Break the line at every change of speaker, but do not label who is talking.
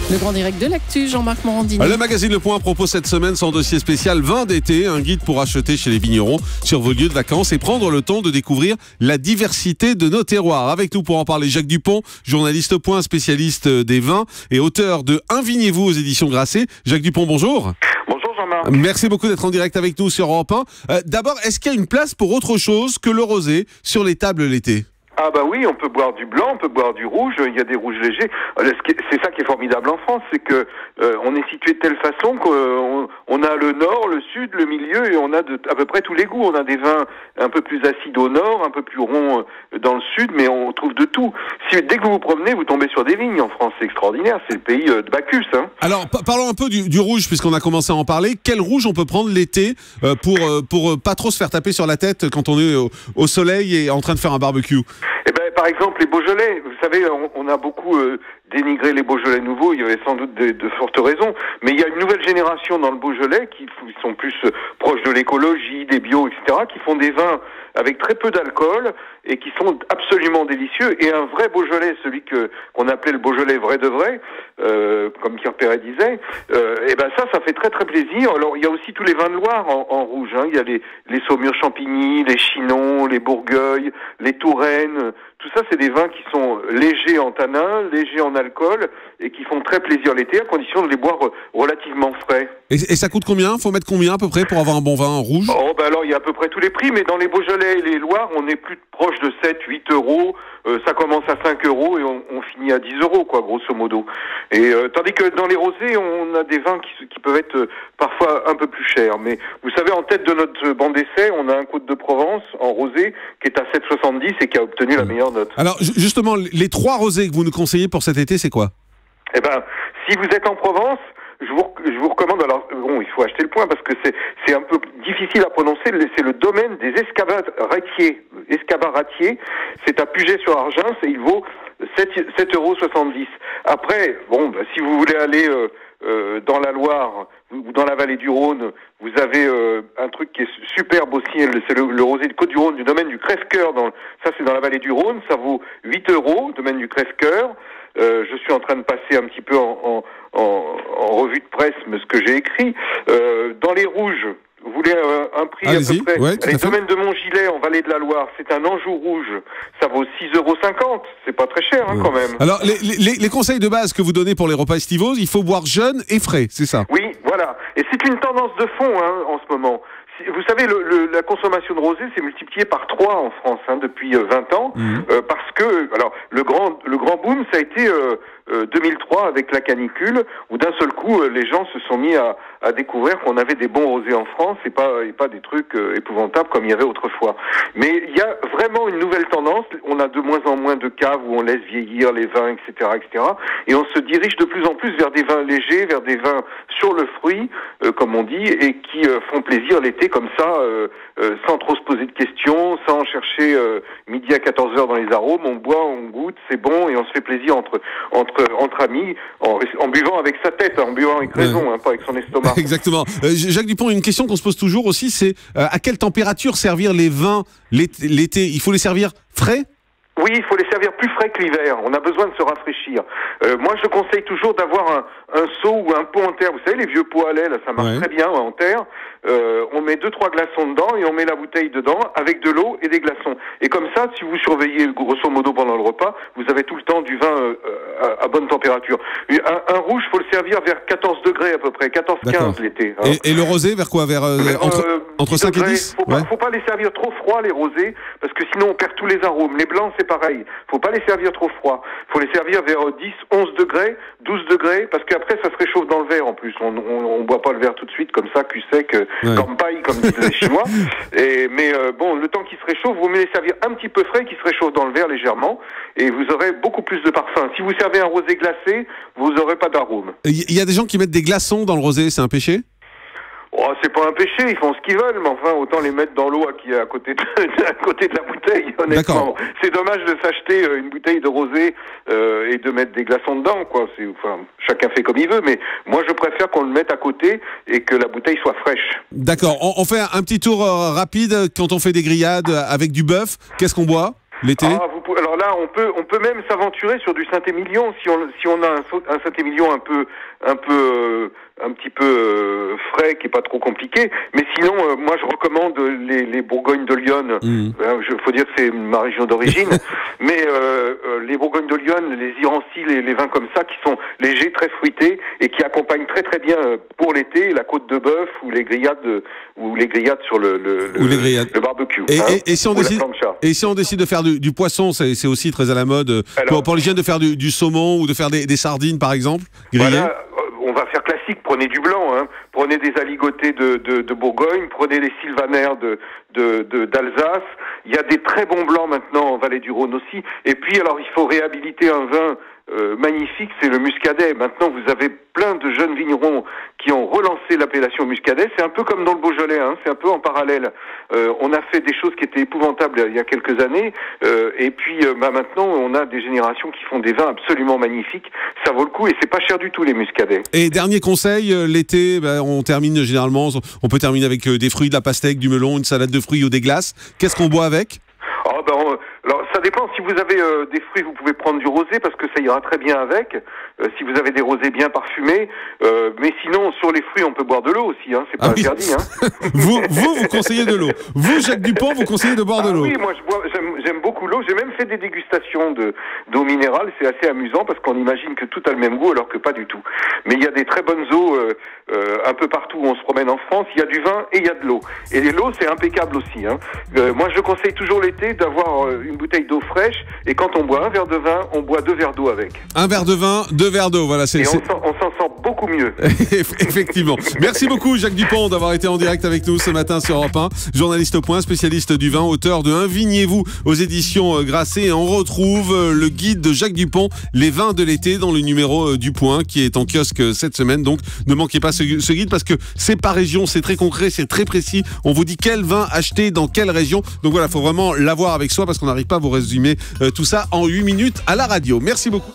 Le grand direct de l'actu, Jean-Marc Morandini.
Le magazine Le Point propose cette semaine son dossier spécial vin d'été, un guide pour acheter chez les vignerons sur vos lieux de vacances et prendre le temps de découvrir la diversité de nos terroirs. Avec nous pour en parler, Jacques Dupont, journaliste au Point, spécialiste des vins et auteur de Invignez-vous aux éditions Grasset. Jacques Dupont, bonjour.
Bonjour Jean-Marc.
Merci beaucoup d'être en direct avec nous sur Europe 1. D'abord, est-ce qu'il y a une place pour autre chose que le rosé sur les tables l'été ?
Ah bah oui, on peut boire du blanc, on peut boire du rouge, il y a des rouges légers. C'est ça qui est formidable en France, c'est que on est situé de telle façon qu'on a le nord, le sud, le milieu, et on a à peu près tous les goûts. On a des vins un peu plus acides au nord, un peu plus ronds dans le sud, mais on trouve de tout. Dès que vous vous promenez, vous tombez sur des vignes en France, c'est extraordinaire, c'est le pays de Bacchus. Hein.
Alors parlons un peu du rouge, puisqu'on a commencé à en parler. Quel rouge on peut prendre l'été pour pas trop se faire taper sur la tête quand on est au soleil et en train de faire un barbecue ?
Eh ben, par exemple, les Beaujolais, vous savez, on a beaucoup dénigré les Beaujolais nouveaux, il y avait sans doute de fortes raisons, mais il y a une nouvelle génération dans le Beaujolais qui sont plus proches de l'écologie, des bio, etc., qui font des vins avec très peu d'alcool et qui sont absolument délicieux. Et un vrai Beaujolais, celui qu'on appelait le Beaujolais vrai de vrai, comme Pierre Perret disait, et ben ça fait très très plaisir. Alors il y a aussi tous les vins de Loire en rouge, hein. Il y a les Saumur Champigny, les Chinons, les Bourgueil, les Touraine. Tout ça, c'est des vins qui sont légers en tanin, légers en alcool et qui font très plaisir l'été à condition de les boire relativement frais.
Et ça coûte combien ? Faut mettre combien à peu près pour avoir un bon vin rouge ?
Oh bah alors il y a à peu près tous les prix, mais dans les Beaujolais et les Loirs, on est plus proche de 7, 8 euros. Ça commence à 5 euros et on finit à 10 euros, quoi, grosso modo. Et tandis que dans les rosés, on a des vins qui peuvent être parfois un peu plus chers. Mais vous savez, en tête de notre banc d'essai, on a un Côte de Provence en rosé qui est à 7,70 et qui a obtenu la meilleure note.
Alors justement, les 3 rosés que vous nous conseillez pour cet été, c'est quoi ?
Eh ben, si vous êtes en Provence, je vous recommande, alors bon, il faut acheter le Point parce que c'est un peu difficile à prononcer, c'est le domaine des Escabaratiers, c'est à Puget-sur-Argens et il vaut 7,70 €. Après, bon, bah, si vous voulez aller dans la Loire ou dans la vallée du Rhône, vous avez un truc qui est superbe aussi, c'est le rosé de Côte-du-Rhône du domaine du Crève-Cœur, ça c'est dans la vallée du Rhône, ça vaut 8 €, domaine du Crève-Cœur. Je suis en train de passer un petit peu en revue de presse ce que j'ai écrit. Dans les rouges, vous voulez un prix à peu près.
Ouais,
les domaines de Montgilet en vallée de la Loire, c'est un Anjou rouge, ça vaut 6,50 €. C'est pas très cher quand même.
Alors les conseils de base que vous donnez pour les repas estivaux, il faut boire jeune et frais, c'est ça ?
Oui, voilà. Et c'est une tendance de fond en ce moment. Vous savez, la consommation de rosé s'est multipliée par 3 en France depuis 20 ans, parce que alors le grand boom, ça a été 2003 avec la canicule, où d'un seul coup les gens se sont mis à découvrir qu'on avait des bons rosés en France et pas des trucs épouvantables comme il y avait autrefois. Mais il y a vraiment une nouvelle tendance. On a de moins en moins de caves où on laisse vieillir les vins, etc., etc. Et on se dirige de plus en plus vers des vins légers, vers des vins sur le fruit, comme on dit, et qui font plaisir l'été comme ça, sans trop se poser de questions, sans chercher midi à 14h dans les arômes. On boit, on goûte, c'est bon et on se fait plaisir entre amis, en buvant avec sa tête, en buvant avec raison, pas avec son estomac.
Exactement. Jacques Dupont, une question qu'on se pose toujours aussi, c'est à quelle température servir les vins l'été ? Il faut les servir frais ?
Oui, il faut les servir plus frais que l'hiver. On a besoin de se rafraîchir. Moi, je conseille toujours d'avoir un seau ou un pot en terre. Vous savez, les vieux pots à lait, là, ça marche très bien en terre. On met 2-3 glaçons dedans et on met la bouteille dedans avec de l'eau et des glaçons. Et comme ça, si vous surveillez grosso modo pendant le repas, vous avez tout le temps du vin à bonne température. Un rouge, faut le servir vers 14 degrés à peu près, 14-15 l'été. Hein.
Et le rosé, vers quoi ? Vers entre 5 et 10 ?
Faut pas les servir trop froids, les rosés, parce que sinon on perd tous les arômes. Les blancs, c'est pareil. Faut pas les servir trop froids. Faut les servir vers 10, 11 degrés, 12 degrés, parce qu'après ça se réchauffe dans le verre en plus. On boit pas le verre tout de suite comme ça, cul sec, comme paille, comme disent les Chinois. Mais bon, le temps qu'il se réchauffe, vous les servir un petit peu frais, qui se réchauffe dans le verre légèrement, et vous aurez beaucoup plus de parfum. Si vous servez un rosé glacé, vous aurez pas d'arôme.
Il y a des gens qui mettent des glaçons dans le rosé, c'est un péché ?
Oh, c'est pas un péché, ils font ce qu'ils veulent, mais enfin, autant les mettre dans l'eau qui est à côté de la bouteille, honnêtement. C'est dommage de s'acheter une bouteille de rosé et de mettre des glaçons dedans, quoi. Chacun fait comme il veut, mais moi je préfère qu'on le mette à côté et que la bouteille soit fraîche.
D'accord, on fait un petit tour rapide quand on fait des grillades avec du bœuf. Qu'est-ce qu'on boit l'été ?
Vous alors là, on peut même s'aventurer sur du Saint-Émilion si on a un Saint-Émilion un petit peu frais, qui est pas trop compliqué. Mais sinon, moi, je recommande les Bourgognes de Lyon. Faut dire que c'est ma région d'origine. Mais les Bourgognes de Lyon, les Irancy, les vins comme ça, qui sont légers, très fruités et qui accompagnent très très bien pour l'été la côte de bœuf ou les grillades sur le barbecue.
Et si on décide de faire du poisson, c'est aussi très à la mode. Alors, pour l'hygiène, de faire du saumon ou de faire des sardines, par exemple, grillées.
Voilà. On va faire classique, prenez du blanc, prenez des aligotés de Bourgogne, prenez les sylvaner d'Alsace. Il y a des très bons blancs maintenant en Vallée du Rhône aussi. Et puis alors il faut réhabiliter un vin magnifique, c'est le muscadet. Maintenant vous avez plein de jeunes vignerons qui ont relancé l'appellation muscadet. C'est un peu comme dans le Beaujolais, c'est un peu en parallèle. On a fait des choses qui étaient épouvantables il y a quelques années, et puis maintenant on a des générations qui font des vins absolument magnifiques. Ça vaut le coup et c'est pas cher du tout les muscadets.
Et dernier conseil, l'été, on termine généralement, on peut terminer avec des fruits, de la pastèque, du melon, une salade de fruits ou des glaces. Qu'est-ce qu'on boit avec ?
Alors ça dépend, si vous avez des fruits, vous pouvez prendre du rosé parce que ça ira très bien avec, si vous avez des rosés bien parfumés, mais sinon sur les fruits on peut boire de l'eau aussi, c'est pas interdit.
Vous conseillez de l'eau. Vous, Jacques Dupont, vous conseillez de boire de l'eau.
Oui, moi j'aime beaucoup l'eau, j'ai même fait des dégustations d'eau minérale, c'est assez amusant parce qu'on imagine que tout a le même goût alors que pas du tout. Mais il y a des très bonnes eaux un peu partout où on se promène en France, il y a du vin et il y a de l'eau. Et l'eau c'est impeccable aussi. Moi je conseille toujours l'été d'avoir une bouteille d'eau fraîche et quand on boit un verre de vin, on boit 2 verres d'eau avec. Un verre de vin,
2 verres d'eau, voilà.
Et on s'en sort beaucoup mieux.
Effectivement. Merci beaucoup Jacques Dupont d'avoir été en direct avec nous ce matin sur Europe 1. Journaliste au point, spécialiste du vin, auteur de Invignez-vous aux éditions Grasset. Et on retrouve le guide de Jacques Dupont, les vins de l'été, dans le numéro du Point qui est en kiosque cette semaine. Donc ne manquez pas ce guide parce que c'est par région, c'est très concret, c'est très précis. On vous dit quel vin acheter dans quelle région. Donc voilà, il faut vraiment l'avoir avec soi parce qu'on n'arrive pas à vous résumer tout ça en 8 minutes à la radio. Merci beaucoup.